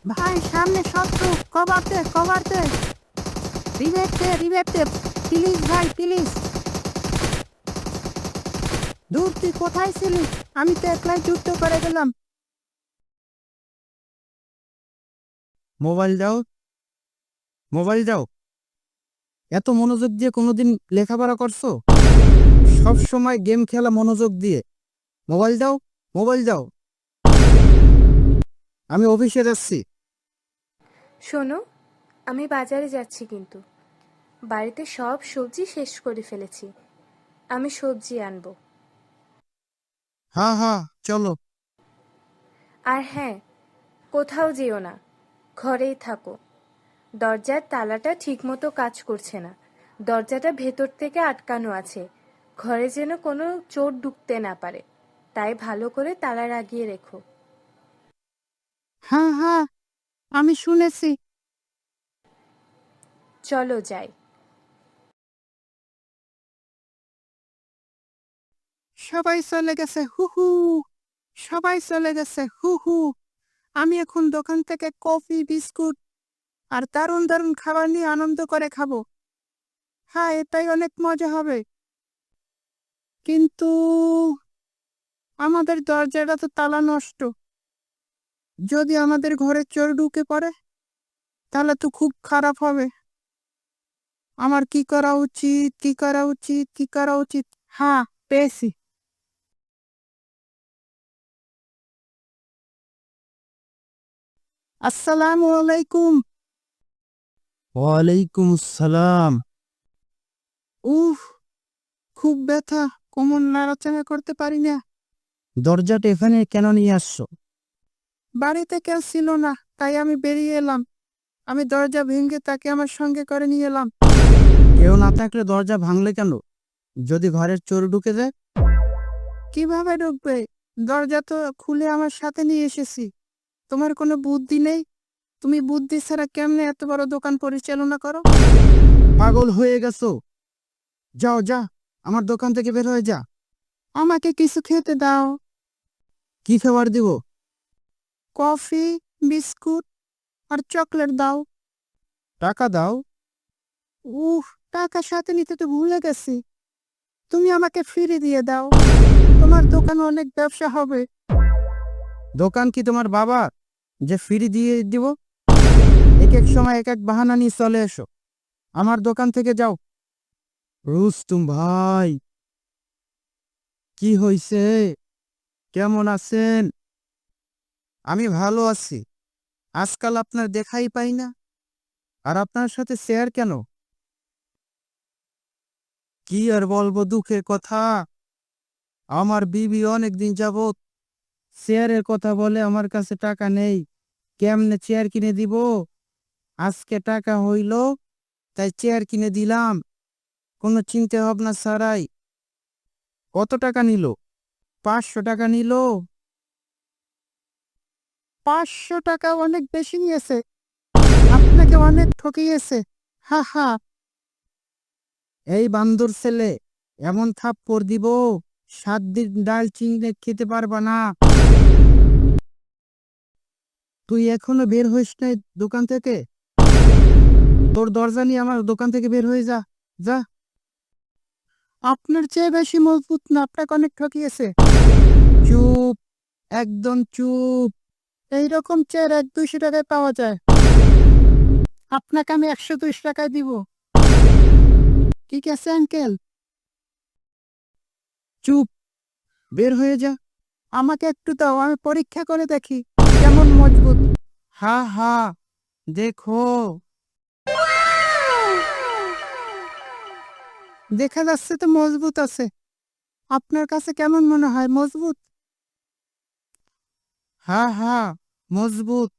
ভাই সামনে শত্রু, কভার দে কভার দে। রিভাইভ দে প্লিজ ভাই প্লিজ। দূর তুই কোথায় ছিলি? আমি তো একলাই যুদ্ধ করে গেলাম। মোবাইল দাও, মোবাইল দাও। এত মনোযোগ দিয়ে কোনোদিন লেখাপড়া করছো? সব সময় গেম খেলা মনোযোগ দিয়ে। মোবাইল দাও, মোবাইল দাও। আমি অফিসে যাচ্ছি। শোনো, আমি বাজারে যাচ্ছি কিন্তু বাড়িতে সব সবজি শেষ করে ফেলেছি। আমি সবজি আনবো। হ্যাঁ হ্যাঁ চলো। আর হ্যাঁ, কোথাও যেও না, ঘরেই থাকো। দরজার তালাটা ঠিকমতো কাজ করছে না। দরজাটা ভেতর থেকে আটকানো আছে। ঘরে যেন কোনো চোর ঢুকতে না পারে, তাই ভালো করে তালা লাগিয়ে রেখো। হ্যাঁ হ্যাঁ আমি শুনেছি। চলো যাই। সবাই চলে গেছে, হু হু। সবাই চলে গেছে, হু হু। আমি এখন দোকান থেকে কফি, বিস্কুট আর দারুণ দারুণ খাবার নিয়ে আনন্দ করে খাবো। হ্যাঁ, এটাই অনেক মজা হবে। কিন্তু আমাদের দরজাটা তো তালা নষ্ট। যদি আমাদের ঘরে চোর ঢুকে পড়ে তাহলে তো খুব খারাপ হবে। আমার কি করা উচিত, কি করা উচিত, কি করা উচিত? হ্যাঁ, পেয়েছি। আসসালামু আলাইকুম। ওয়ালাইকুম আসসালাম। উফ, খুব ব্যথা, কোমর নাড়াচাড়া করতে পারি না। দরজাটা এখানে কেন নিয়ে আসছো? বাড়িতে কেউ ছিল না, তাই আমি বেরিয়ে এলাম। আমি দরজা ভেঙে তাকে আমার সঙ্গে করে নিয়ে এলাম। কেউ না থাকলে দরজা ভাঙলে কেন? যদি ঘরের চোর ঢুকে যায়? কিভাবে ঢুকবে? দরজা তো খুলে আমার সাথে নিয়ে এসেছি। তোমার কোনো বুদ্ধি নেই? তুমি বুদ্ধি ছাড়া কেমনে এত বড় দোকান পরিচালনা করো? পাগল হয়ে গেছো? যাও যা, আমার দোকান থেকে বের হয়ে যা। আমাকে কিছু খেতে দাও। কি খাবার দিব? কফি, বিস্কুট আর চকলেট দাও। টাকা দাও। উহ, টাকা সাথে নিতে তো ভুলে গেছি। তুমি আমাকে ফিরে দিয়ে দাও। তোমার দোকান অনেক ব্যবসা হবে। দোকান কি তোমার বাবা যে ফ্রি দিয়ে দিব? এক এক সময় এক এক বাহানা নিয়ে চলে এসো। আমার দোকান থেকে যাও। রুস্তুম ভাই, কি হইছে? কেমন আছেন? আমি ভালো আছি। আজকাল আপনার দেখাই পাই না। আর আপনার সাথে শেয়ার কেন? কি আর বলবো দুঃখের কথা। আমার বিবি অনেক দিন যাবত চেয়ারের কথা বলে, আমার কাছে টাকা নেই। কেমনে চেয়ার কিনে দিব? আজকে টাকা হইল তাই চেয়ার কিনে দিলাম, কোনো চিন্তা ভাবনা ছাড়াই। কত টাকা নিল? 500 টাকা নিল। 500 টাকা অনেক বেশি নিয়েছে। আপনাকে অনেক ঠকিয়েছে। হা হা। এই বান্দর ছেলে, এমন থাপ্পড় দিব 7 দিন ডাল চিংড়ি খেতে পারবা না। তুই এখনো বের হইস নাই দোকান থেকে? তোর দরজা নিয়ে আমার দোকান থেকে বের হয়ে যা, যা। আপনার চেয়ে বেশি মজবুত না, আপনাকে অনেক ঠকিয়েছে। চুপ, একদম চুপ। এইরকম চেয়ার 100-200 টাকায় পাওয়া যায়। আপনাকে আমি 120 টাকায় দিব। ঠিক আছে আঙ্কেল? চুপ, বের হয়ে যা। আমাকে একটু দাও, আমি পরীক্ষা করে দেখি কেমন মজবুত। হা হা, দেখো। দেখা যাচ্ছে তো মজবুত আছে। আপনার কাছে কেমন মনে হয়, মজবুত? হ্যাঁ হ্যাঁ, মজবুত,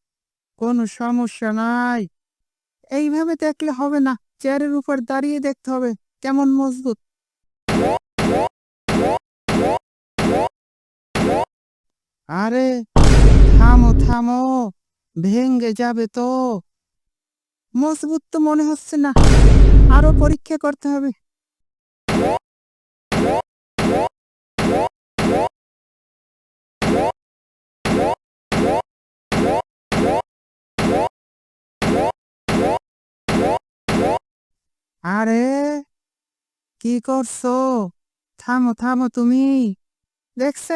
কোনো সমস্যা নাই। এইভাবে দেখলে হবে না, চেয়ারের উপর দাঁড়িয়ে দেখতে হবে কেমন মজবুত। আরে থামো থামো, ভেঙ্গে যাবে তো। মজবুত তো মনে হচ্ছে না, আরো পরীক্ষা করতে হবে। আরে কি করছো? থামো থামো তুমি। দেখছে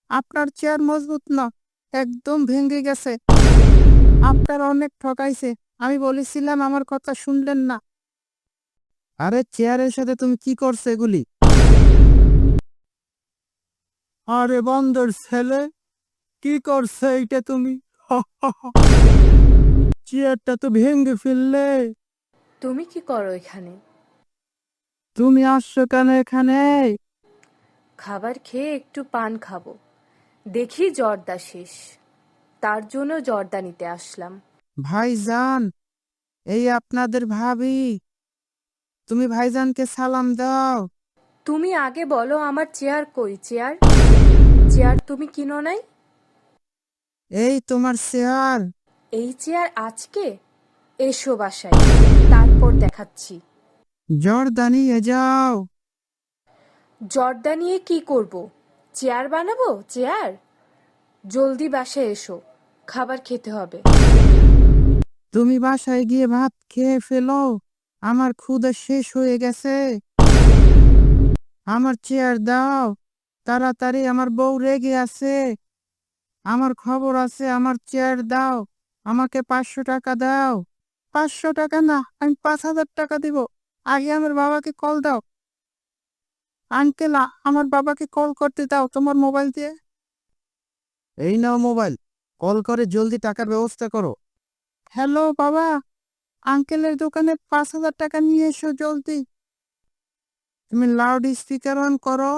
আপনার চেয়ার মজবুত না, একদম ভেঙে গেছে। আপনার অনেক ঠকাইছে। আমি বলেছিলাম, আমার কথা শুনলেন না। আরে চেয়ারের সাথে তুমি কি করছো এগুলি? আরে বন্দর ছেলে, কি করছে এইটা তুমি? চেয়ারটা তো ভেঙে ফেললে। তুমি কি করো এখানে? তুমি আসছো কেন এখানে? খাবার খেয়ে একটু পান খাবো। দেখি জর্দা শেষ, তার জন্য জর্দা নিতে আসলাম। ভাইজান, এই আপনাদের ভাবি। তুমি ভাইজানকে সালাম দাও। তুমি আগে বলো আমার চেয়ার কই? চেয়ার চেয়ার তুমি কিনো নাই? এই তোমার চেয়ার। এই চেয়ার আজকে? এসো বাসায়, তারপর দেখাচ্ছি। জর্দা নিয়ে যাও। জর্দা নিয়ে কি করব? চেয়ার বানাবো? চেয়ার? জলদি বাসায় এসো, খাবার খেতে হবে। তুমি বাসায় গিয়ে ভাত খেয়ে ফেলো। আমার ক্ষুধা শেষ হয়ে গেছে। আমার চেয়ার দাও তাড়াতাড়ি, আমার বউ রেগে আছে। আমার খবর আছে, আমার চেয়ার দাও। আমাকে 500 টাকা দাও। 500 টাকা না, আমি 5,000 টাকা দিব। আগে আমার বাবাকে কল দাও। আঙ্কেল, আমার বাবাকে কল করতে দাও তোমার মোবাইল দিয়ে। এই নাও মোবাইল, কল করে জলদি টাকার ব্যবস্থা করো। হ্যালো বাবা, আঙ্কেলের দোকানে 5,000 টাকা নিয়ে এসো জলদি। তুমি লাউড স্পিকার অন করো।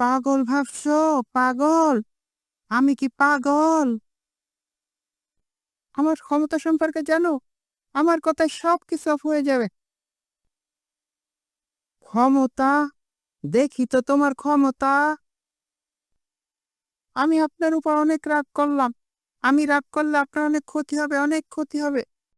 পাগল ভাবছো? পাগল? আমি কি পাগল? আমার ক্ষমতা সম্পর্কে জানো? আমার কথায় সব কিছু অফ হয়ে যাবে। ক্ষমতা? দেখি তো তোমার ক্ষমতা। আমি আপনার উপর অনেক রাগ করলাম। আমি রাগ করলে আপনার অনেক ক্ষতি হবে, অনেক ক্ষতি হবে।